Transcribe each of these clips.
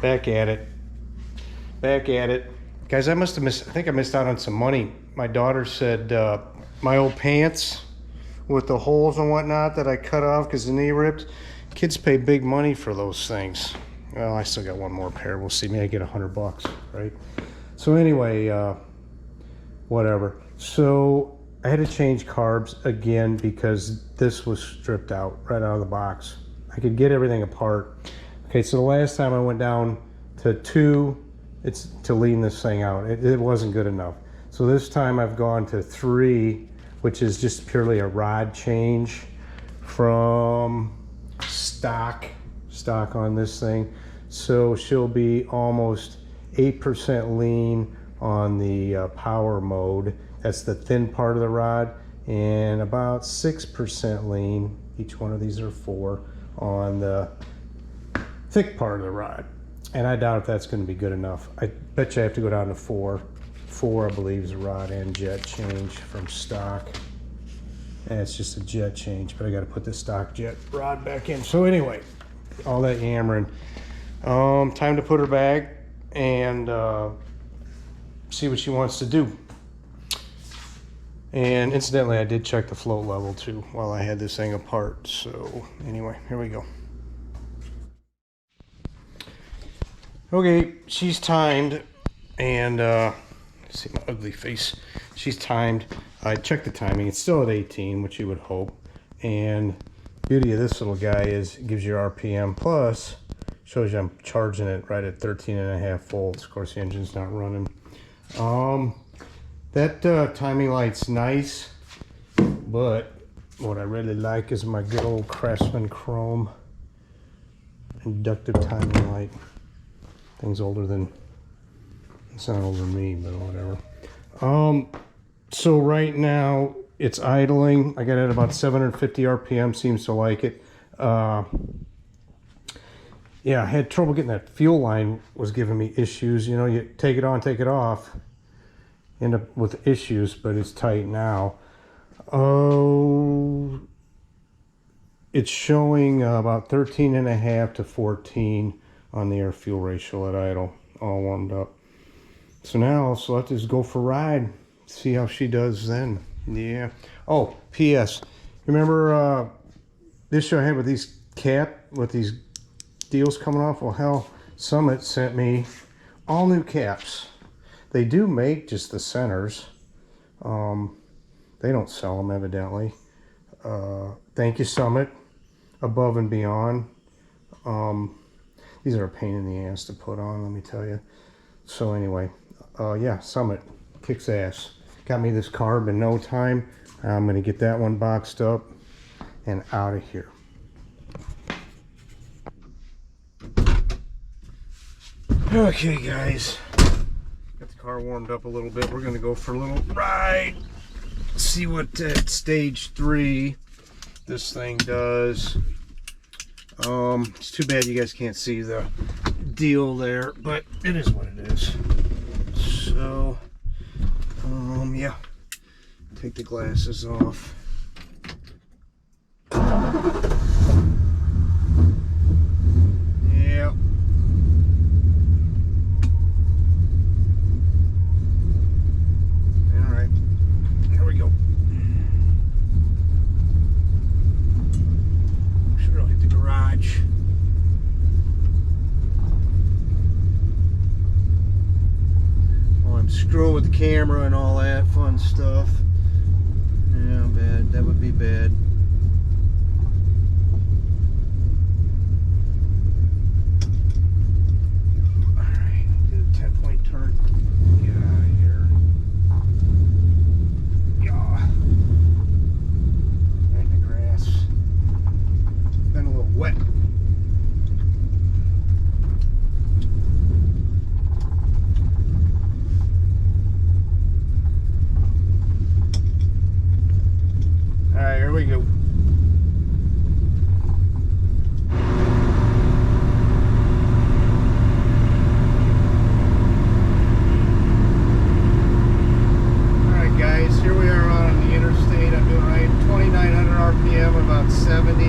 Back at it. Back at it. Guys, I think I missed out on some money. My daughter said my old pants with the holes and whatnot that I cut off because the knee ripped. Kids pay big money for those things. Well, I still got one more pair. We'll see. Maybe I get $100, right? So anyway, whatever. So I had to change carbs again because this was stripped out right out of the box. I could get everything apart. Okay, so the last time I went down to 2, it's to lean this thing out. It wasn't good enough. So this time I've gone to 3, which is just purely a rod change from stock on this thing. So she'll be almost 8% lean on the power mode. That's the thin part of the rod, and about 6% lean, each one of these are 4, on the thick part of the rod. And I doubt if that's going to be good enough. I bet you I have to go down to 4. 4, I believe, is a rod and jet change from stock. And it's just a jet change, but I got to put the stock jet rod back in. So anyway, all that yammering. Time to put her back and see what she wants to do. And incidentally, I did check the float level too while I had this thing apart. So anyway, here we go. Okay, she's timed, and see my ugly face. She's timed. I checked the timing. It's still at 18, which you would hope. And beauty of this little guy is it gives you RPM plus shows you I'm charging it right at 13.5 volts. Of course, the engine's not running. That timing light's nice, but what I really like is my good old Craftsman Chrome inductive timing light. Thing's older than, it's not older than me, but whatever. So right now it's idling. I got it at about 750 RPM, seems to like it. Yeah, I had trouble getting that fuel line, was giving me issues. You know, you take it on, take it off, end up with issues, but it's tight now. Oh, it's showing about 13.5 to 14 on the air fuel ratio at idle, all warmed up. So now I'll let this go for a ride, see how she does then. Yeah. Oh, P.S. Remember this issue I had with these these deals coming off? Well, hell, Summit sent me all new caps. They do make just the centers. They don't sell them evidently. Thank you, Summit. Above and beyond. These are a pain in the ass to put on, let me tell you. So anyway, yeah, Summit kicks ass. Got me this carb in no time. I'm gonna get that one boxed up and out of here. Okay, guys, got the car warmed up a little bit. We're gonna go for a little ride, see what stage 3 this thing does. It's too bad you guys can't see the deal there, but it is what it is. So yeah, take the glasses off. Yeah. All right, here we go. Should really hit the garage. I'm screwing with the camera and all that fun stuff. Yeah, bad. That would be bad. Alright, do a 10-point turn. Get out of here. Yeah. Right in the grass. Been a little wet. Alright, here we go. Alright guys, here we are on the interstate. I'm doing right 2,900 RPM, about 70.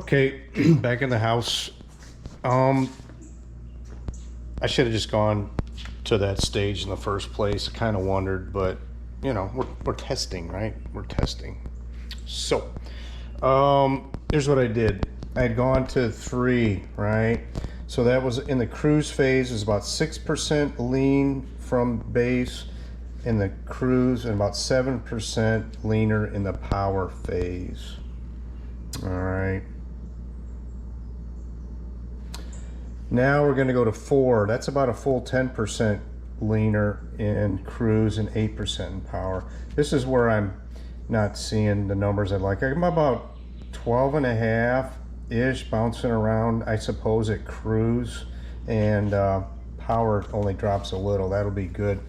Okay, back in the house. I should have just gone to that stage in the first place. I kind of wondered, but you know, we're testing, right? We're testing. So, here's what I did. I had gone to 3, right? So that was in the cruise phase. It was about 6% lean from base in the cruise and about 7% leaner in the power phase. All right. Now we're going to go to 4. That's about a full 10% leaner in cruise and 8% in power. This is where I'm not seeing the numbers I'd like. I'm about 12.5-ish, bouncing around, I suppose, at cruise, and power only drops a little. That'll be good.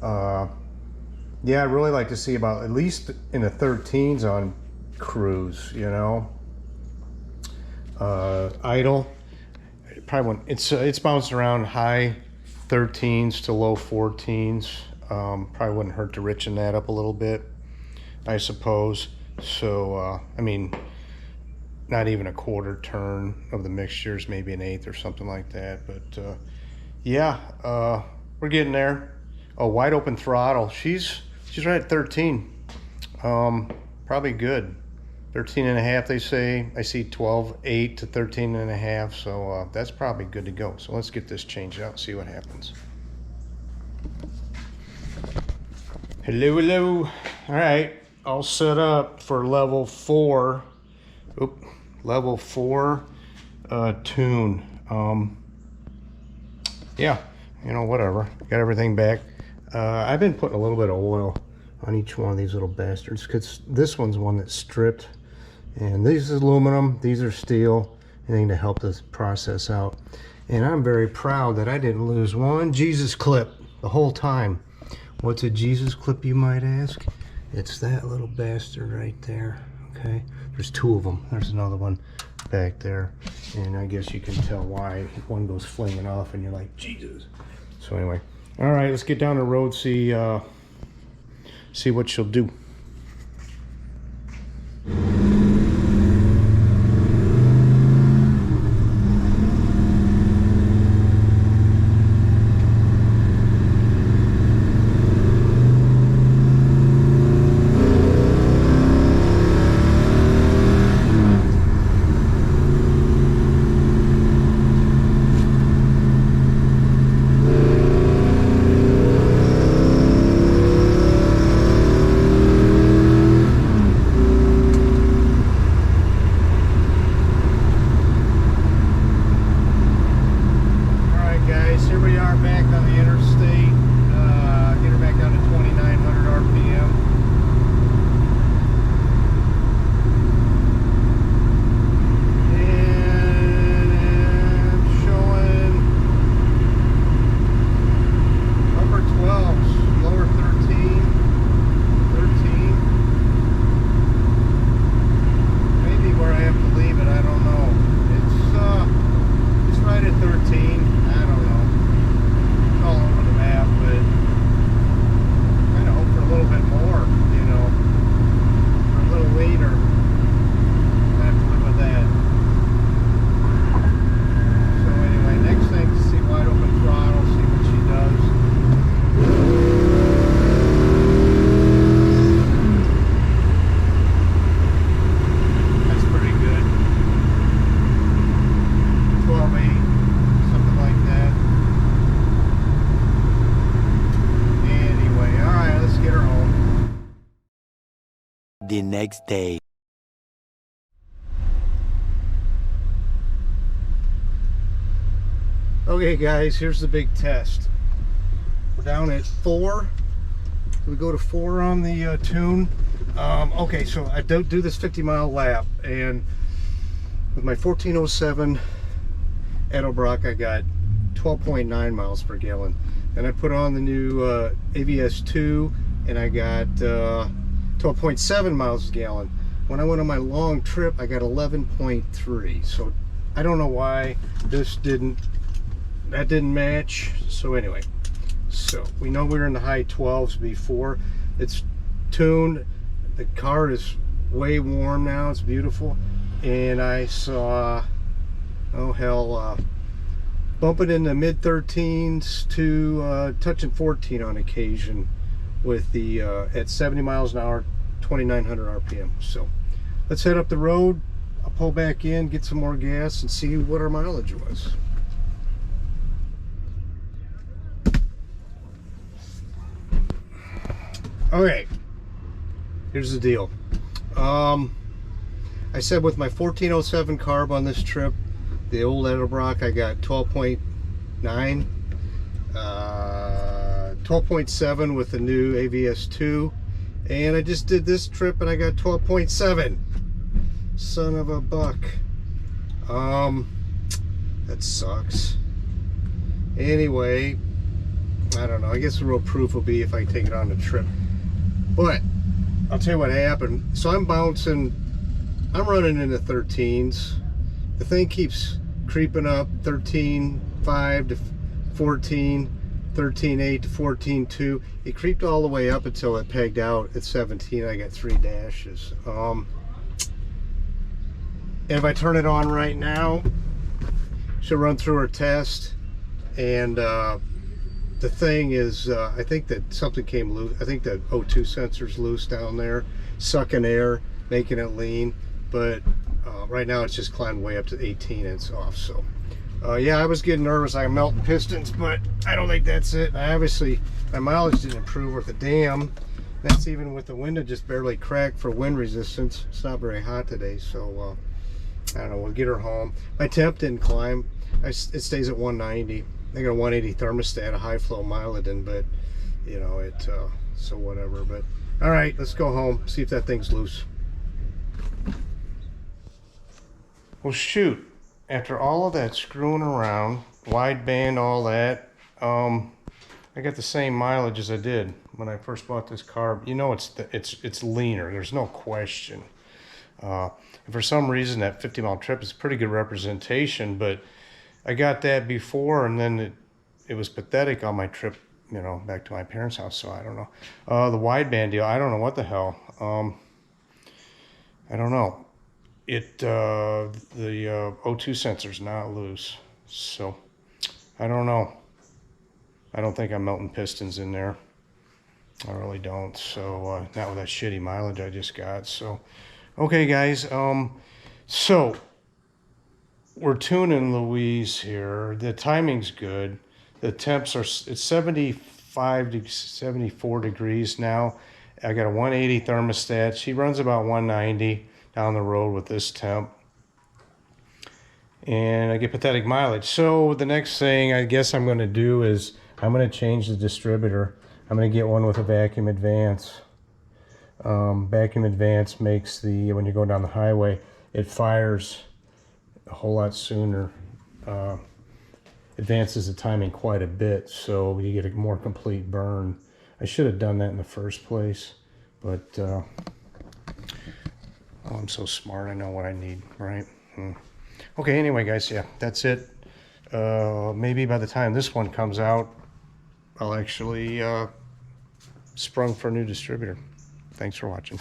Yeah, I'd really like to see about at least in the 13s on cruise, you know. Idle, probably when it's bounced around high 13s to low 14s. Probably wouldn't hurt to richen that up a little bit, I suppose. So I mean, not even a quarter turn of the mixtures, maybe an eighth or something like that. But yeah, we're getting there. Oh, wide open throttle. She's right at 13. Probably good. 13.5, they say. I see 12.8 to 13.5, so that's probably good to go. So let's get this changed out and see what happens. Hello. All right, all set up for level 4. Oop, level 4 tune. Yeah, you know, whatever. Got everything back. I've been putting a little bit of oil on each one of these little bastards because this one's one that's stripped, and this is aluminum, these are steel, anything to help this process out. And I'm very proud that I didn't lose one Jesus clip the whole time. What's a Jesus clip, you might ask? It's that little bastard right there. Okay, there's 2 of them. There's another one back there, and I guess you can tell why one goes flinging off and you're like, Jesus. So anyway, all right, let's get down the road, see what she'll do. The next day. Okay guys, here's the big test. We're down at 4. We go to 4 on the tune. Okay, so I do this 50-mile lap, and with my 1407 Edelbrock I got 12.9 miles per gallon. Then I put on the new AVS2 and I got 12.7 miles a gallon. When I went on my long trip, I got 11.3. So I don't know why that didn't match. So anyway, so we know we were in the high 12s before. It's tuned. The car is way warm now. It's beautiful. and I saw, oh hell, bumping in the mid 13s to touching 14 on occasion with the at 70 miles an hour, 2,900 RPM. So let's head up the road. I'll pull back in, get some more gas, and see what our mileage was. Okay, here's the deal. I said with my 1407 carb on this trip, the old Edelbrock, I got 12.9, 12.7 with the new AVS2, and I just did this trip and I got 12.7. Son of a buck. That sucks. Anyway, I don't know. I guess the real proof will be if I take it on the trip. But I'll tell you what happened. So I'm bouncing, I'm running in the 13s. The thing keeps creeping up, 13.5 to 14, 13.8 to 14.2. It creeped all the way up until it pegged out at 17. I got 3 dashes. And if I turn it on right now, she'll run through her test. And the thing is, I think that something came loose. I think the O2 sensor's loose down there, sucking air, making it lean. But right now it's just climbed way up to 18 and it's off. So yeah, I was getting nervous. I'm melting pistons, but I don't think that's it. Obviously, my mileage didn't improve worth a damn. That's even with the window just barely cracked for wind resistance. It's not very hot today, so I don't know. We'll get her home. My temp didn't climb. It stays at 190. I got a 180 thermostat, a high flow Miladin, but you know it. So whatever. But all right, let's go home. See if that thing's loose. Well, shoot. After all of that screwing around, wideband, all that, I got the same mileage as I did when I first bought this car. You know, it's leaner. There's no question. And for some reason, that 50-mile trip is pretty good representation, but I got that before, and then it was pathetic on my trip, you know, back to my parents' house. So I don't know. The wideband deal, I don't know what the hell. I don't know. The O2 sensor's not loose, so I don't know. I don't think I'm melting pistons in there. I really don't. So not with that shitty mileage I just got. So okay, guys. So we're tuning Louise here. The timing's good. The temps are, it's 75 to 74 degrees now. I got a 180 thermostat. She runs about 190 down the road with this temp. And I get pathetic mileage. So the next thing I guess I'm going to do is I'm going to change the distributor. I'm going to get one with a vacuum advance. Vacuum advance makes the, when you go down the highway, it fires a whole lot sooner. Advances the timing quite a bit, so you get a more complete burn. I should have done that in the first place, but oh, I'm so smart. I know what I need, right? Okay, anyway, guys, yeah, that's it. Maybe by the time this one comes out, I'll actually sprung for a new distributor. Thanks for watching.